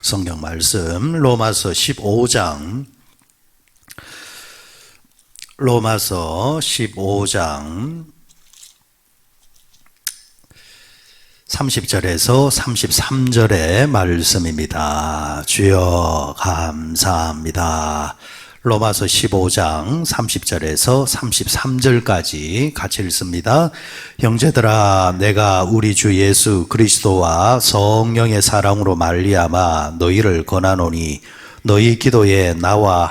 성경 말씀 로마서 15장 30절에서 33절의 말씀입니다. 주여 감사합니다. 로마서 15장 30절에서 33절까지 같이 읽습니다. 형제들아, 내가 우리 주 예수 그리스도와 성령의 사랑으로 말미암아 너희를 권하노니 너희 기도에 나와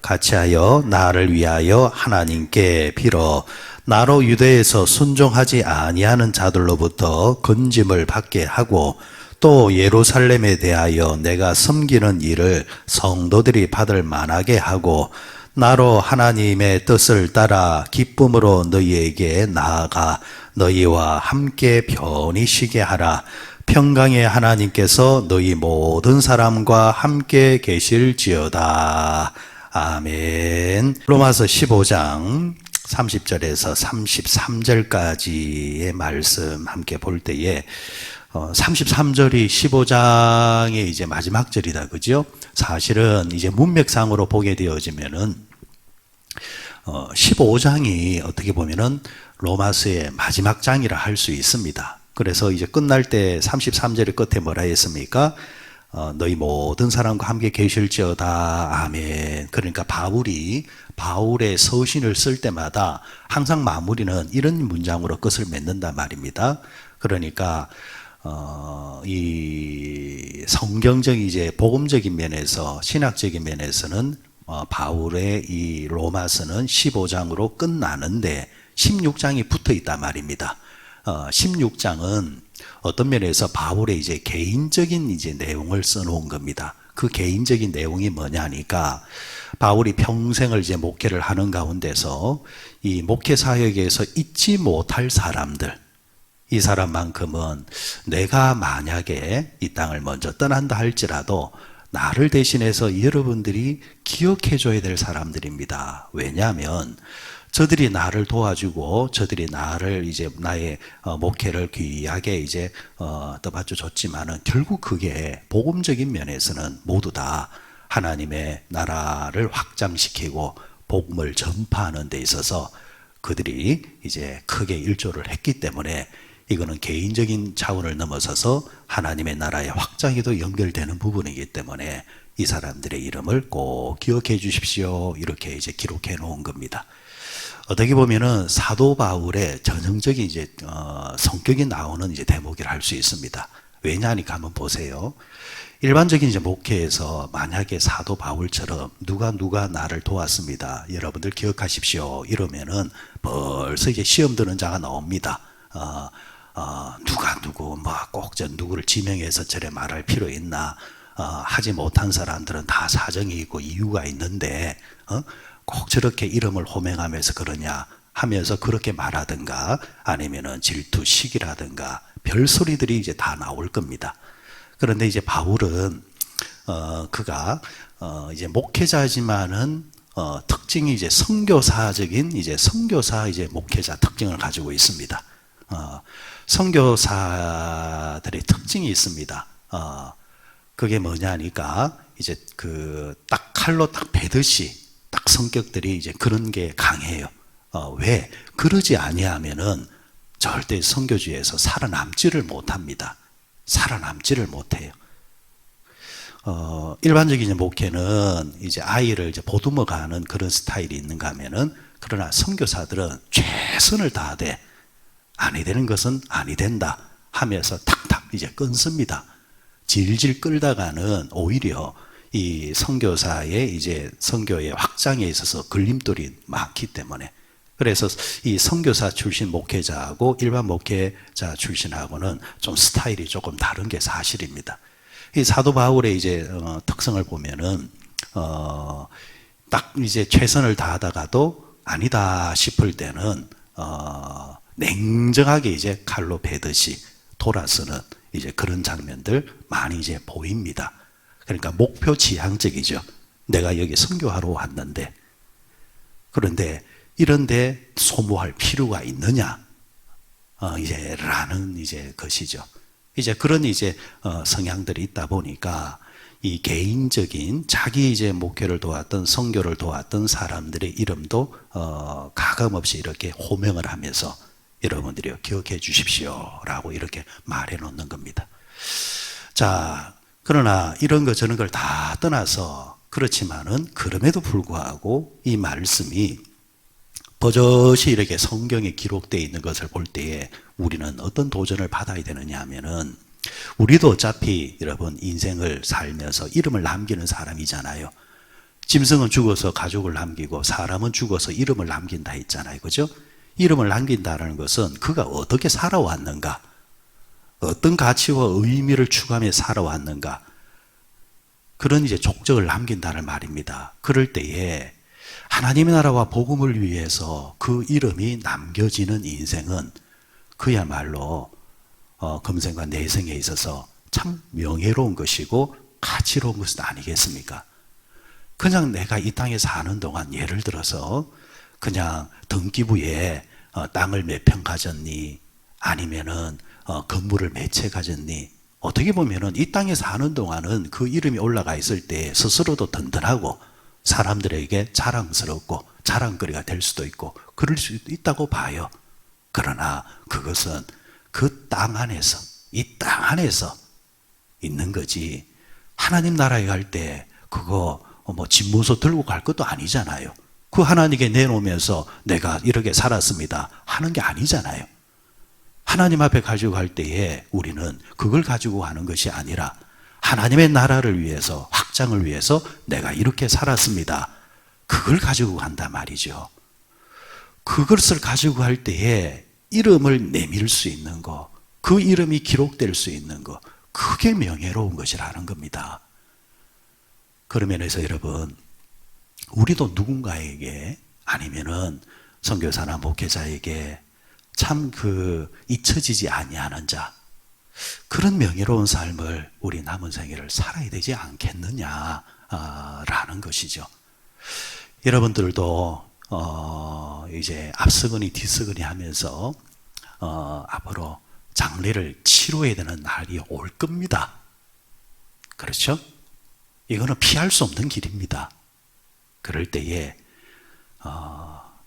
같이하여 나를 위하여 하나님께 빌어 나로 유대에서 순종하지 아니하는 자들로부터 건짐을 받게 하고 또 예루살렘에 대하여 내가 섬기는 일을 성도들이 받을 만하게 하고 나로 하나님의 뜻을 따라 기쁨으로 너희에게 나아가 너희와 함께 편히 쉬게 하라. 평강의 하나님께서 너희 모든 사람과 함께 계실지어다. 아멘. 로마서 15장 30절에서 33절까지의 말씀 함께 볼 때에 33절이 15장의 이제 마지막 절이다, 그죠? 사실은 이제 문맥상으로 보게 되어지면은 15장이 어떻게 보면은 로마서의 마지막 장이라 할 수 있습니다. 그래서 이제 끝날 때 33절의 끝에 뭐라 했습니까? 너희 모든 사람과 함께 계실지어다. 아멘. 그러니까 바울의 서신을 쓸 때마다 항상 마무리는 이런 문장으로 끝을 맺는단 말입니다. 그러니까 이 성경적 이제 복음적인 면에서 신학적인 면에서는 바울의 이 로마서는 15장으로 끝나는데 16장이 붙어 있단 말입니다. 16장은 어떤 면에서 바울의 이제 개인적인 이제 내용을 써놓은 겁니다. 그 개인적인 내용이 뭐냐니까 바울이 평생을 이제 목회를 하는 가운데서 이 목회 사역에서 잊지 못할 사람들, 이 사람만큼은 내가 만약에 이 땅을 먼저 떠난다 할지라도 나를 대신해서 여러분들이 기억해 줘야 될 사람들입니다. 왜냐하면 저들이 나를 도와주고 저들이 나를 이제 나의 목회를 귀하게 이제 떠받쳐 줬지만은 결국 그게 복음적인 면에서는 모두 다 하나님의 나라를 확장시키고 복음을 전파하는 데 있어서 그들이 이제 크게 일조를 했기 때문에 이거는 개인적인 차원을 넘어서서 하나님의 나라의 확장에도 연결되는 부분이기 때문에 이 사람들의 이름을 꼭 기억해 주십시오. 이렇게 이제 기록해 놓은 겁니다. 어떻게 보면은 사도 바울의 전형적인 이제 성격이 나오는 이제 대목이라 할 수 있습니다. 왜냐하니까 한번 보세요. 일반적인 이제 목회에서 만약에 사도 바울처럼 누가 나를 도왔습니다. 여러분들 기억하십시오. 이러면은 벌써 이제 시험 드는 자가 나옵니다. 누가 누구 꼭 누구를 지명해서 저래 말할 필요 있나? 하지 못한 사람들은 다 사정이 있고 이유가 있는데 꼭 저렇게 이름을 호명하면서 그러냐 하면서 그렇게 말하든가 아니면은 질투식이라든가 별소리들이 이제 다 나올 겁니다. 그런데 이제 바울은 그가 이제 목회자지만은 특징이 이제 선교사적인 이제 선교사 이제 목회자 특징을 가지고 있습니다. 선교사들의 특징이 있습니다. 그게 뭐냐니까 이제 그 딱 칼로 딱 베듯이 딱 성격들이 이제 그런 게 강해요. 왜? 그러지 아니하면은 절대 선교주에서 살아남지를 못합니다. 살아남지를 못해요. 일반적인 이제 목회는 이제 아이를 이제 보듬어가는 그런 스타일이 있는가 하면은 그러나 선교사들은 최선을 다하되 아니 되는 것은 아니 된다 하면서 탁탁 이제 끊습니다. 질질 끌다가는 오히려 이 선교사의 이제 선교의 확장에 있어서 걸림돌이 많기 때문에 그래서 이 선교사 출신 목회자하고 일반 목회자 출신하고는 좀 스타일이 조금 다른 게 사실입니다. 이 사도 바울의 이제 특성을 보면은 딱 이제 최선을 다하다가도 아니다 싶을 때는 냉정하게 이제 칼로 베듯이 돌아서는 이제 그런 장면들 많이 이제 보입니다. 그러니까 목표 지향적이죠. 내가 여기 선교하러 왔는데 그런데 이런데 소모할 필요가 있느냐? 이제 라는 이제 것이죠. 이제 그런 성향들이 있다 보니까 이 개인적인 자기 목회를 도왔던 선교를 도왔던 사람들의 이름도 가감없이 이렇게 호명을 하면서 여러분들이 기억해 주십시오라고 이렇게 말해 놓는 겁니다. 자, 그러나 이런 거 저런 걸 다 떠나서 그렇지만은 그럼에도 불구하고 이 말씀이 버젓이 이렇게 성경에 기록되어 있는 것을 볼 때에 우리는 어떤 도전을 받아야 되느냐 하면은 우리도 어차피 여러분 인생을 살면서 이름을 남기는 사람이잖아요. 짐승은 죽어서 가족을 남기고 사람은 죽어서 이름을 남긴다 했잖아요. 그죠? 이름을 남긴다는 것은 그가 어떻게 살아왔는가, 어떤 가치와 의미를 추구하며 살아왔는가, 그런 족적을 남긴다는 말입니다. 그럴 때에 하나님의 나라와 복음을 위해서 그 이름이 남겨지는 인생은 그야말로 금생과 내생에 있어서 참 명예로운 것이고 가치로운 것은 아니겠습니까? 그냥 내가 이 땅에 사는 동안 예를 들어서 그냥 등기부에 땅을 몇 평 가졌니? 아니면은 건물을 몇 채 가졌니? 어떻게 보면은 이 땅에 사는 동안은 그 이름이 올라가 있을 때 스스로도 든든하고 사람들에게 자랑스럽고 자랑거리가 될 수도 있고 그럴 수도 있다고 봐요. 그러나 그것은 그 땅 안에서, 이 땅 안에서 있는 거지. 하나님 나라에 갈 때 그거 집무소 들고 갈 것도 아니잖아요. 그 하나님께 내놓으면서 내가 이렇게 살았습니다 하는 게 아니잖아요. 하나님 앞에 가지고 갈 때에 우리는 그걸 가지고 가는 것이 아니라 하나님의 나라를 위해서, 확장을 위해서 내가 이렇게 살았습니다. 그걸 가지고 간단 말이죠. 그것을 가지고 갈 때에 이름을 내밀 수 있는 거, 그 이름이 기록될 수 있는 거, 그게 명예로운 것이라는 겁니다. 그런 면에서 여러분, 우리도 누군가에게 아니면은 선교사나 목회자에게 참 잊혀지지 아니하는 자, 그런 명예로운 삶을 우리 남은 생애를 살아야 되지 않겠느냐 라는 것이죠. 여러분들도 이제 앞서거니 뒤서거니 하면서 앞으로 장례를 치러야 되는 날이 올 겁니다. 그렇죠? 이거는 피할 수 없는 길입니다. 그럴 때에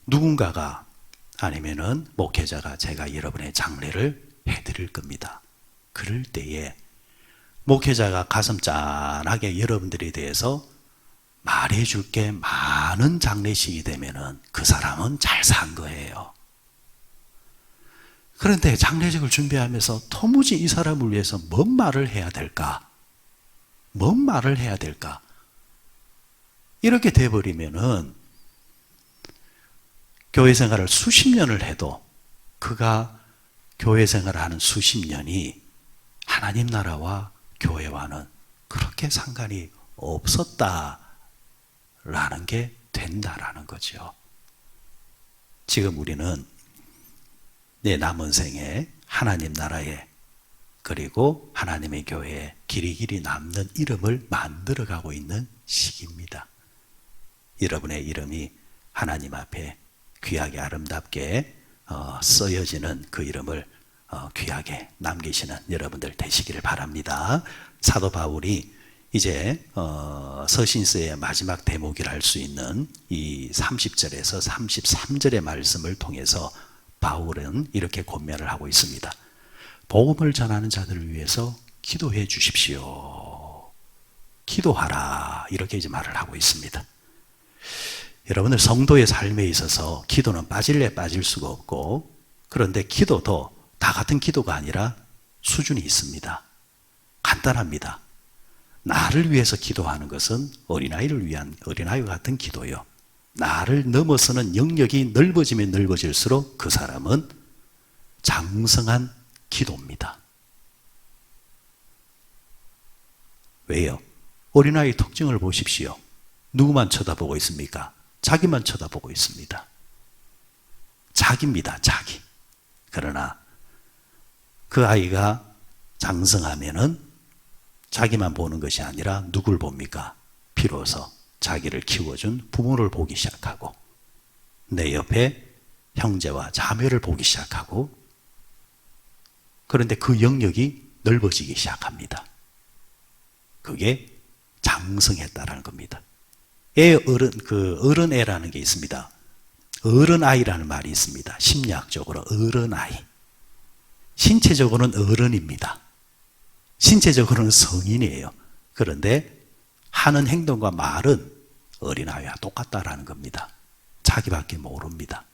누군가가 아니면은 목회자가 제가 여러분의 장례를 해드릴 겁니다. 그럴 때에 목회자가 가슴 짠하게 여러분들에 대해서 말해줄 게 많은 장례식이 되면은 그 사람은 잘 산 거예요. 그런데 장례식을 준비하면서 도무지 이 사람을 위해서 뭔 말을 해야 될까? 뭔 말을 해야 될까? 이렇게 돼버리면은 교회 생활을 수십 년을 해도 그가 교회 생활을 하는 수십 년이 하나님 나라와 교회와는 그렇게 상관이 없었다라는 게 된다라는 거죠. 지금 우리는 내 남은 생에 하나님 나라에 그리고 하나님의 교회에 길이길이 남는 이름을 만들어가고 있는 시기입니다. 여러분의 이름이 하나님 앞에 귀하게 아름답게 쓰여지는 그 이름을 귀하게 남기시는 여러분들 되시기를 바랍니다. 사도 바울이 이제 서신서의 마지막 대목이라 할 수 있는 이 30절에서 33절의 말씀을 통해서 바울은 이렇게 권면을 하고 있습니다. 복음을 전하는 자들을 위해서 기도해 주십시오. 기도하라. 이렇게 이제 말을 하고 있습니다. 여러분들 성도의 삶에 있어서 기도는 빠질래 빠질 수가 없고, 그런데 기도도 다 같은 기도가 아니라 수준이 있습니다. 간단합니다. 나를 위해서 기도하는 것은 어린아이를 위한 어린아이와 같은 기도요. 나를 넘어서는 영역이 넓어지면 넓어질수록 그 사람은 장성한 기도입니다. 왜요? 어린아이의 특징을 보십시오. 누구만 쳐다보고 있습니까? 자기만 쳐다보고 있습니다. 자기입니다. 자기. 그러나 그 아이가 장성하면은 자기만 보는 것이 아니라 누굴 봅니까? 비로소 자기를 키워준 부모를 보기 시작하고 내 옆에 형제와 자매를 보기 시작하고, 그런데 그 영역이 넓어지기 시작합니다. 그게 장성했다라는 겁니다. 어른애라는 게 있습니다. 어른아이라는 말이 있습니다. 심리학적으로 어른아이. 신체적으로는 어른입니다. 신체적으로는 성인이에요. 그런데 하는 행동과 말은 어린아이와 똑같다라는 겁니다. 자기밖에 모릅니다.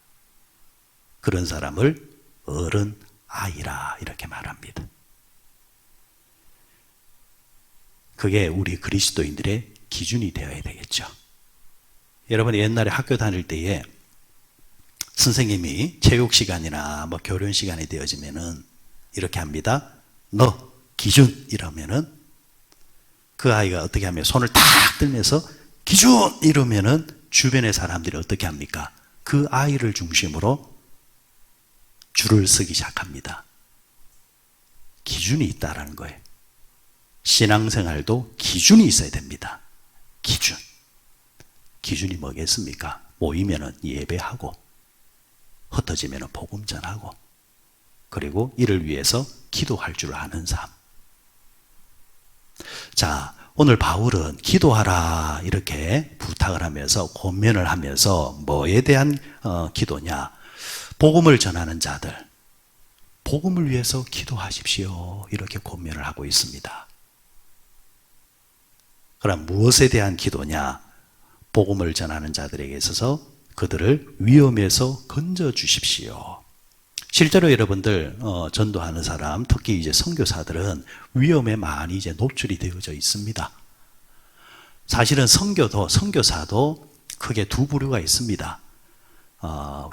그런 사람을 어른아이라 이렇게 말합니다. 그게 우리 그리스도인들의 기준이 되어야 되겠죠. 여러분 옛날에 학교 다닐 때에 선생님이 체육 시간이나 뭐 교련 시간이 되어지면은 이렇게 합니다. 너 기준 이러면은 그 아이가 어떻게 하면 손을 탁 들면서 기준 이러면은 주변의 사람들이 어떻게 합니까? 그 아이를 중심으로 줄을 서기 시작합니다. 기준이 있다라는 거예요. 신앙생활도 기준이 있어야 됩니다. 기준. 기준이 뭐겠습니까? 모이면은 예배하고, 흩어지면은 복음 전하고, 그리고 이를 위해서 기도할 줄 아는 삶. 자, 오늘 바울은 기도하라 이렇게 부탁을 하면서 권면을 하면서 뭐에 대한 기도냐? 복음을 전하는 자들, 복음을 위해서 기도하십시오. 이렇게 권면을 하고 있습니다. 그럼 무엇에 대한 기도냐? 복음을 전하는 자들에게 있어서 그들을 위험에서 건져 주십시오. 실제로 여러분들 전도하는 사람, 특히 이제 선교사들은 위험에 많이 이제 노출이 되어져 있습니다. 사실은 선교사도 크게 두 부류가 있습니다.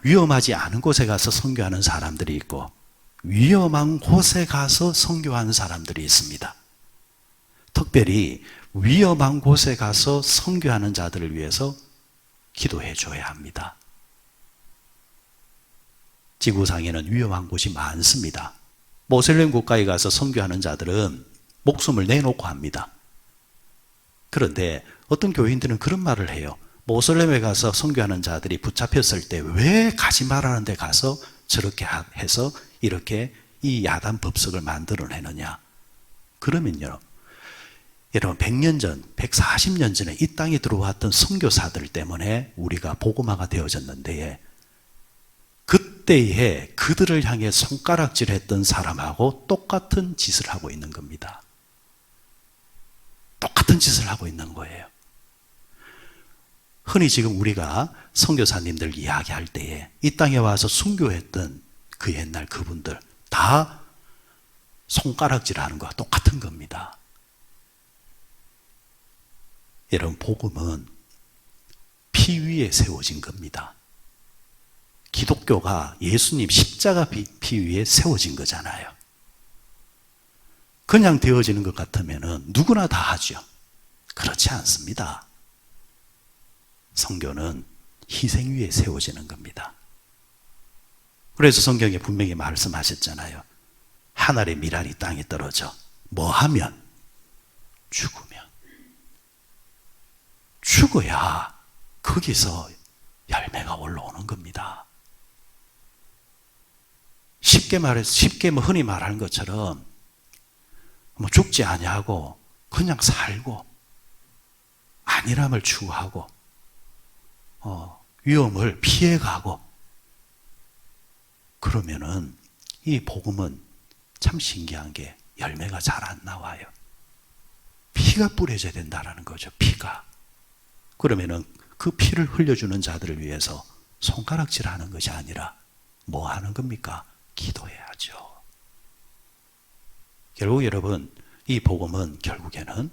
위험하지 않은 곳에 가서 선교하는 사람들이 있고 위험한 곳에 가서 선교하는 사람들이 있습니다. 특별히 위험한 곳에 가서 선교하는 자들을 위해서 기도해 줘야 합니다. 지구상에는 위험한 곳이 많습니다. 모슬렘 국가에 가서 선교하는 자들은 목숨을 내놓고 합니다. 그런데 어떤 교인들은 그런 말을 해요. 모슬렘에 가서 선교하는 자들이 붙잡혔을 때 왜 가지 말라는 데 가서 저렇게 해서 이렇게 이 야단 법석을 만들어내느냐. 그러면요, 여러분 100년 전, 140년 전에 이 땅에 들어왔던 선교사들 때문에 우리가 복음화가 되어졌는데 그때에 그들을 향해 손가락질했던 사람하고 똑같은 짓을 하고 있는 겁니다. 똑같은 짓을 하고 있는 거예요. 흔히 지금 우리가 선교사님들 이야기할 때에 이 땅에 와서 순교했던 그 옛날 그분들 다 손가락질하는 거와 똑같은 겁니다. 여러분 복음은 피 위에 세워진 겁니다. 기독교가 예수님 십자가 피 위에 세워진 거잖아요. 그냥 되어지는 것 같으면 누구나 다 하죠. 그렇지 않습니다. 선교는 희생 위에 세워지는 겁니다. 그래서 성경에 분명히 말씀하셨잖아요. 하늘의 미랄이 땅에 떨어져 뭐 하면? 죽으면. 죽어야 거기서 열매가 올라오는 겁니다. 쉽게 뭐 흔히 말하는 것처럼 뭐 죽지 아니하고 그냥 살고 안일함을 추구하고 위험을 피해가고 그러면은 이 복음은 참 신기한 게 열매가 잘 안 나와요. 피가 뿌려져야 된다는 거죠. 피가. 그러면은 그 피를 흘려주는 자들을 위해서 손가락질하는 것이 아니라 뭐 하는 겁니까? 기도해야죠. 결국 여러분 이 복음은 결국에는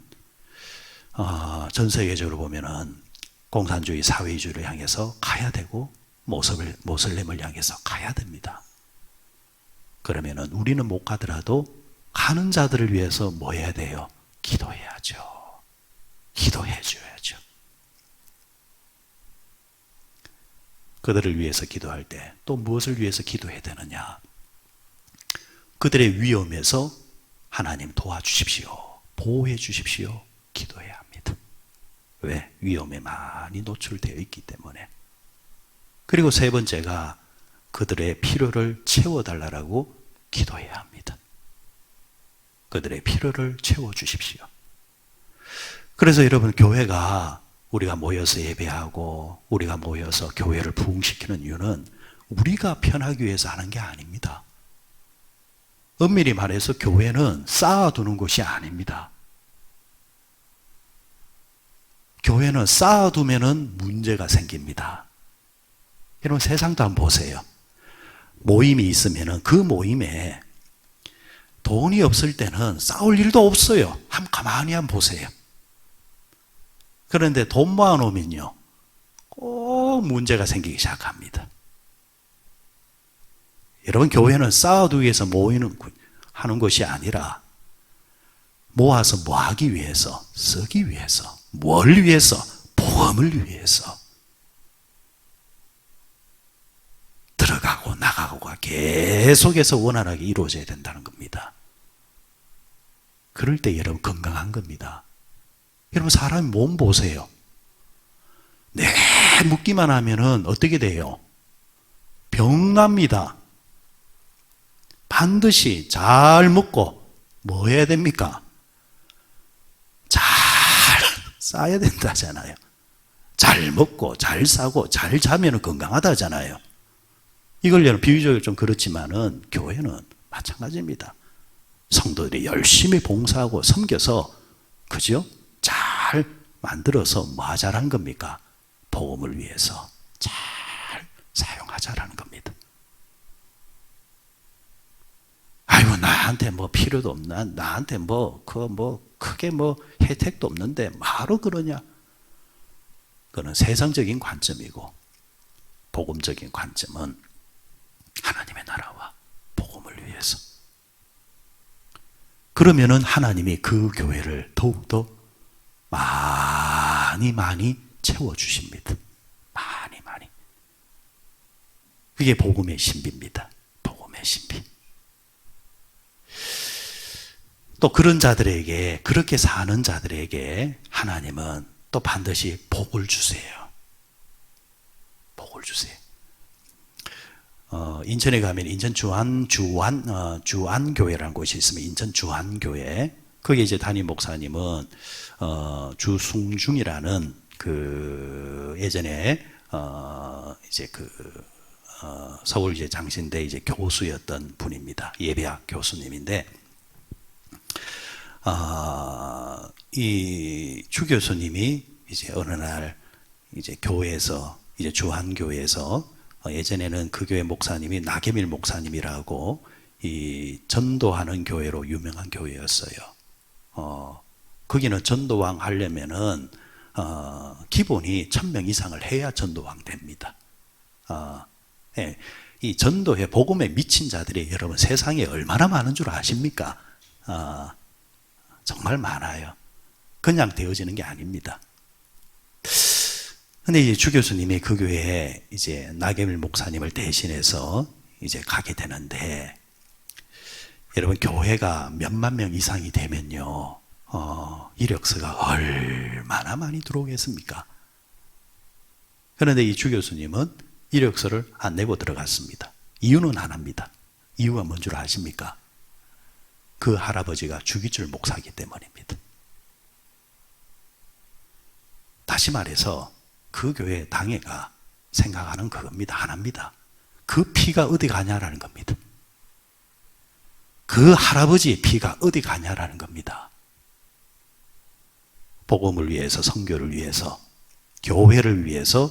전 세계적으로 보면은 공산주의 사회주의를 향해서 가야 되고 모슬렘을 향해서 가야 됩니다. 그러면은 우리는 못 가더라도 가는 자들을 위해서 뭐 해야 돼요? 기도해야죠. 기도해 줘야죠. 그들을 위해서 기도할 때 또 무엇을 위해서 기도해야 되느냐? 그들의 위험에서 하나님 도와주십시오. 보호해 주십시오. 기도해야 합니다. 왜? 위험에 많이 노출되어 있기 때문에. 그리고 세 번째가 그들의 필요를 채워달라고 기도해야 합니다. 그들의 필요를 채워주십시오. 그래서 여러분, 교회가 우리가 모여서 예배하고 우리가 모여서 교회를 부흥시키는 이유는 우리가 편하기 위해서 하는 게 아닙니다. 엄밀히 말해서 교회는 쌓아두는 곳이 아닙니다. 교회는 쌓아두면은 문제가 생깁니다. 여러분, 세상도 한번 보세요. 모임이 있으면은 그 모임에 돈이 없을 때는 싸울 일도 없어요. 한번 가만히 한번 보세요. 그런데 돈 모아놓으면요, 꼭 문제가 생기기 시작합니다. 여러분, 교회는 쌓아두기 위해서 하는 것이 아니라 모아서 뭐 하기 위해서, 쓰기 위해서, 뭘 위해서? 복음을 위해서. 들어가고 나가고가 계속해서 원활하게 이루어져야 된다는 겁니다. 그럴 때 여러분 건강한 겁니다. 여러분, 사람의 몸 보세요. 내 묻기만 하면은 어떻게 돼요? 병납니다. 반드시 잘 먹고 뭐 해야 됩니까? 잘 싸야 된다잖아요. 잘 먹고 잘 싸고 잘 자면 건강하다잖아요. 이걸 여러분 비유적으로 좀 그렇지만은 교회는 마찬가지입니다. 성도들이 열심히 봉사하고 섬겨서, 그죠? 잘 만들어서 뭐 하자라는 겁니까? 복음을 위해서 잘 사용하자라는 겁니다. 아이고, 나한테 뭐 필요도 없나? 나한테 크게 혜택도 없는데 뭐하러 그러냐? 그건 세상적인 관점이고, 복음적인 관점은 하나님의 나라와 복음을 위해서. 그러면은 하나님이 그 교회를 더욱더 많이 채워주십니다. 많이. 그게 복음의 신비입니다. 복음의 신비. 또 그런 자들에게, 그렇게 사는 자들에게 하나님은 또 반드시 복을 주세요. 복을 주세요. 인천에 가면 인천 주안교회라는 곳이 있으면 인천 주안교회, 거기 이제 담임 목사님은 주승중이라는 예전에 서울 이제 장신대 이제 교수였던 분입니다. 예배학 교수님인데, 이 주 교수님이 이제 어느 날 이제 교회에서, 이제 주한교회에서, 예전에는 그 교회 목사님이 나계밀 목사님이라고 이 전도하는 교회로 유명한 교회였어요. 거기는 전도왕 하려면은 기본이 1000명 이상을 해야 전도왕 됩니다. 예, 이 전도에 복음에 미친 자들이 여러분 세상에 얼마나 많은 줄 아십니까? 정말 많아요. 그냥 되어지는 게 아닙니다. 근데 이제 주 교수님이 그 교회에 이제 나계밀 목사님을 대신해서 이제 가게 되는데, 여러분 교회가 몇만 명 이상이 되면요, 이력서가 얼마나 많이 들어오겠습니까? 그런데 이 주 교수님은 이력서를 안 내고 들어갔습니다. 이유는 하나입니다. 이유가 뭔 줄 아십니까? 그 할아버지가 주기줄 목사이기 때문입니다. 다시 말해서 그 교회 당회가 생각하는 그겁니다. 하나입니다. 그 피가 어디 가냐라는 겁니다. 그 할아버지의 피가 어디 가냐라는 겁니다. 복음을 위해서, 선교를 위해서, 교회를 위해서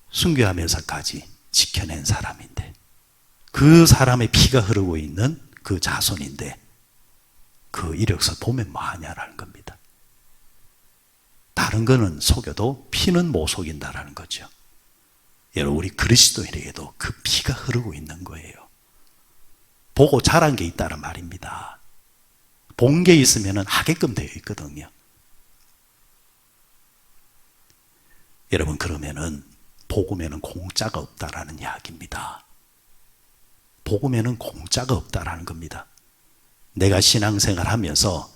순교하면서까지 지켜낸 사람인데, 그 사람의 피가 흐르고 있는 그 자손인데, 그 이력서 보면 뭐 하냐라는 겁니다. 다른 거는 속여도 피는 못 속인다라는 거죠. 여러분, 우리 그리스도인에게도 그 피가 흐르고 있는 거예요. 보고 자란 게 있다는 말입니다. 본 게 있으면 하게끔 되어 있거든요. 여러분, 그러면은 복음에는 공짜가 없다라는 이야기입니다. 복음에는 공짜가 없다라는 겁니다. 내가 신앙생활 하면서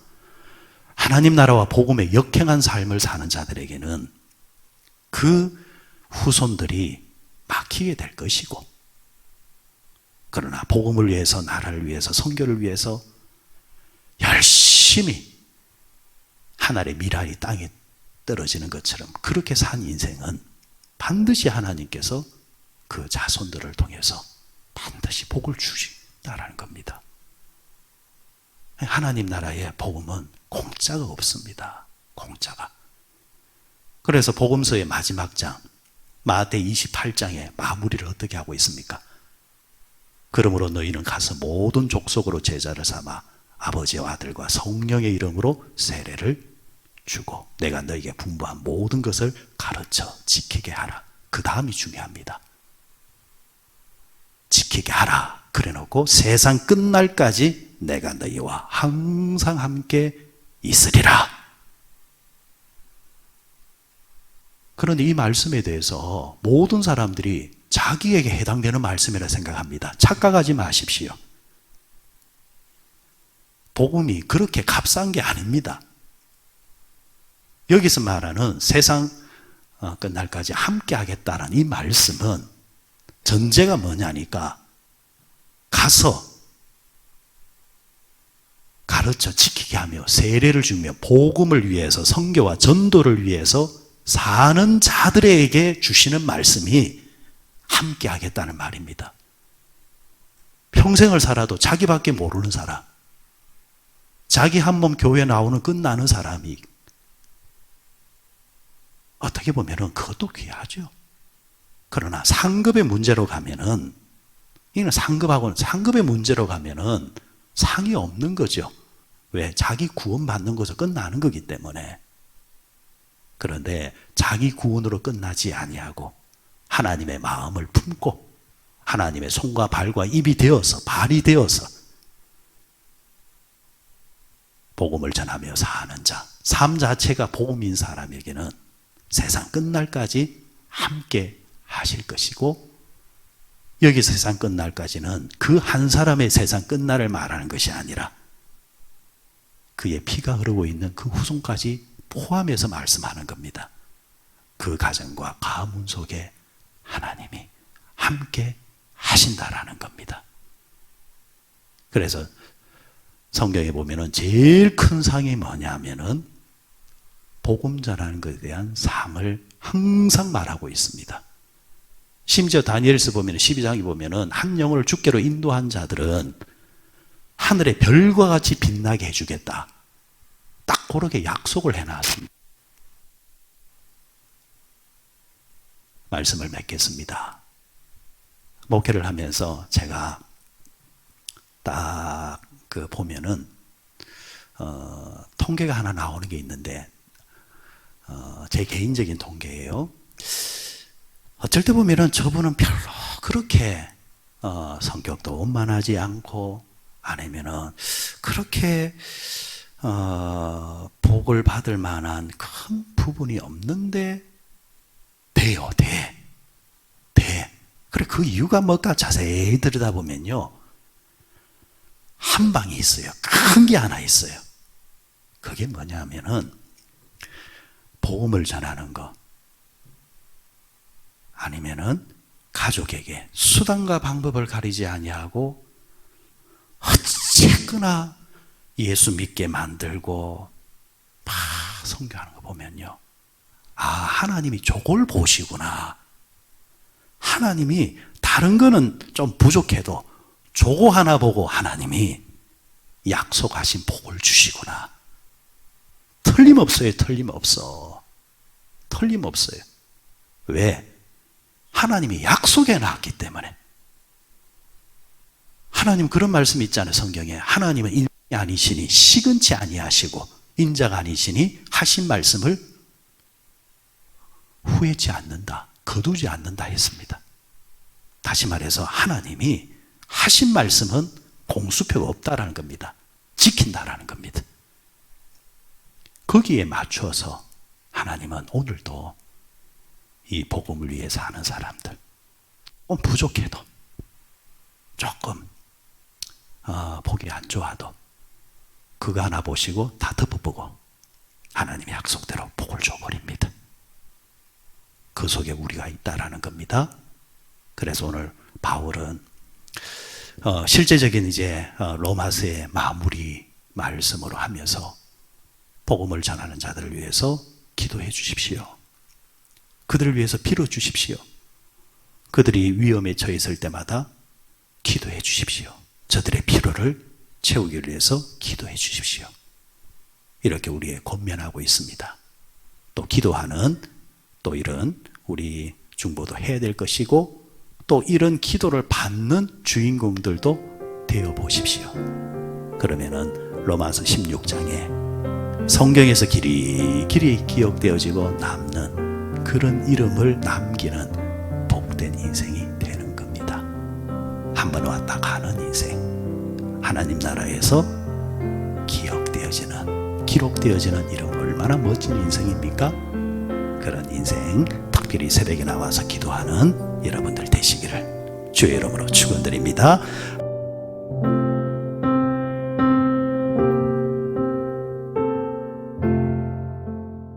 하나님 나라와 복음에 역행한 삶을 사는 자들에게는 그 후손들이 막히게 될 것이고, 그러나 복음을 위해서, 나라를 위해서, 선교를 위해서 열심히 하늘의 미랄이 땅에 떨어지는 것처럼 그렇게 산 인생은 반드시 하나님께서 그 자손들을 통해서 반드시 복을 주신다라는 겁니다. 하나님 나라의 복음은 공짜가 없습니다. 공짜가. 그래서 복음서의 마지막 장 마태 28장에 마무리를 어떻게 하고 있습니까? 그러므로 너희는 가서 모든 족속으로 제자를 삼아 아버지와 아들과 성령의 이름으로 세례를 주고 내가 너희에게 분부한 모든 것을 가르쳐 지키게 하라. 그 다음이 중요합니다. 지키게 하라. 그래 놓고 세상 끝날까지 내가 너희와 항상 함께 있으리라. 그런데 이 말씀에 대해서 모든 사람들이 자기에게 해당되는 말씀이라 생각합니다. 착각하지 마십시오. 복음이 그렇게 값싼 게 아닙니다. 여기서 말하는 세상 끝날까지 함께 하겠다는 이 말씀은 전제가 뭐냐니까 가서 가르쳐 지키게 하며 세례를 주며 복음을 위해서 선교와 전도를 위해서 사는 자들에게 주시는 말씀이 함께 하겠다는 말입니다. 평생을 살아도 자기밖에 모르는 사람, 자기 한 몸 교회 나오는 끝나는 사람이 어떻게 보면은 그것도 귀하죠. 그러나 상급의 문제로 가면은 이는 상급의 문제로 가면은 상이 없는 거죠. 왜? 자기 구원받는 것으로 끝나는 거기 때문에. 그런데 자기 구원으로 끝나지 아니하고 하나님의 마음을 품고 하나님의 손과 발과 입이 되어서 발이 되어서 복음을 전하며 사는 자, 삶 자체가 복음인 사람에게는 세상 끝날까지 함께 하실 것이고 여기 세상 끝날까지는 그 한 사람의 세상 끝날을 말하는 것이 아니라 그의 피가 흐르고 있는 그 후손까지 포함해서 말씀하는 겁니다. 그 가정과 가문 속에 하나님이 함께 하신다라는 겁니다. 그래서 성경에 보면은 제일 큰 상이 뭐냐면은 복음 전하는 것에 대한 상을 항상 말하고 있습니다. 심지어 다니엘서 보면 12장에 보면은 한 영혼을 주께로 인도한 자들은 하늘의 별과 같이 빛나게 해주겠다. 딱 그렇게 약속을 해놨습니다. 말씀을 맺겠습니다. 목회를 하면서 제가 딱 그 보면은 통계가 하나 나오는 게 있는데 제 개인적인 통계예요. 어쩔 때 보면은 저분은 별로 그렇게 성격도 원만하지 않고 아니면은 그렇게 복을 받을 만한 큰 부분이 없는데 돼요, 돼. 그래, 그 이유가 뭘까 자세히 들여다보면요. 한 방이 있어요. 큰 게 하나 있어요. 그게 뭐냐면은 복음을 전하는 거 아니면은 가족에게 수단과 방법을 가리지 아니하고 어쨌거나 예수 믿게 만들고 막 선교하는 거 보면요. 아, 하나님이 저걸 보시구나. 하나님이 다른 거는 좀 부족해도 저거 하나 보고 하나님이 약속하신 복을 주시구나. 틀림없어요. 틀림없어요. 왜? 하나님이 약속해 놨기 때문에. 하나님 그런 말씀이 있잖아요. 성경에. 하나님은 인이 아니시니 시근치 아니하시고 인자가 아니시니 하신 말씀을 후회치 않는다. 거두지 않는다 했습니다. 다시 말해서 하나님이 하신 말씀은 공수표가 없다라는 겁니다. 지킨다라는 겁니다. 거기에 맞춰서 하나님은 오늘도 이 복음을 위해 사는 사람들, 부족해도 조금 보기 안 좋아도 그거 하나 보시고 다 덮어보고 하나님의 약속대로 복을 줘버립니다. 그 속에 우리가 있다라는 겁니다. 그래서 오늘 바울은 실제적인 이제 로마서의 마무리 말씀으로 하면서 복음을 전하는 자들을 위해서 기도해 주십시오. 그들을 위해서 빌어 주십시오. 그들이 위험에 처했을 때마다 기도해 주십시오. 저들의 필요를 채우기 위해서 기도해 주십시오. 이렇게 우리의 권면하고 있습니다. 또 기도하는 또 이런 우리 중보도 해야 될 것이고 또 이런 기도를 받는 주인공들도 되어 보십시오. 그러면은 로마서 16장에 성경에서 길이 기억되어지고 남는 그런 이름을 남기는 복된 인생이 되는 겁니다. 한 번 왔다 가는 인생, 하나님 나라에서 기록되어지는 이름, 얼마나 멋진 인생입니까? 그런 인생, 특별히 새벽에 나와서 기도하는 여러분들 되시기를 주의 이름으로 축원드립니다.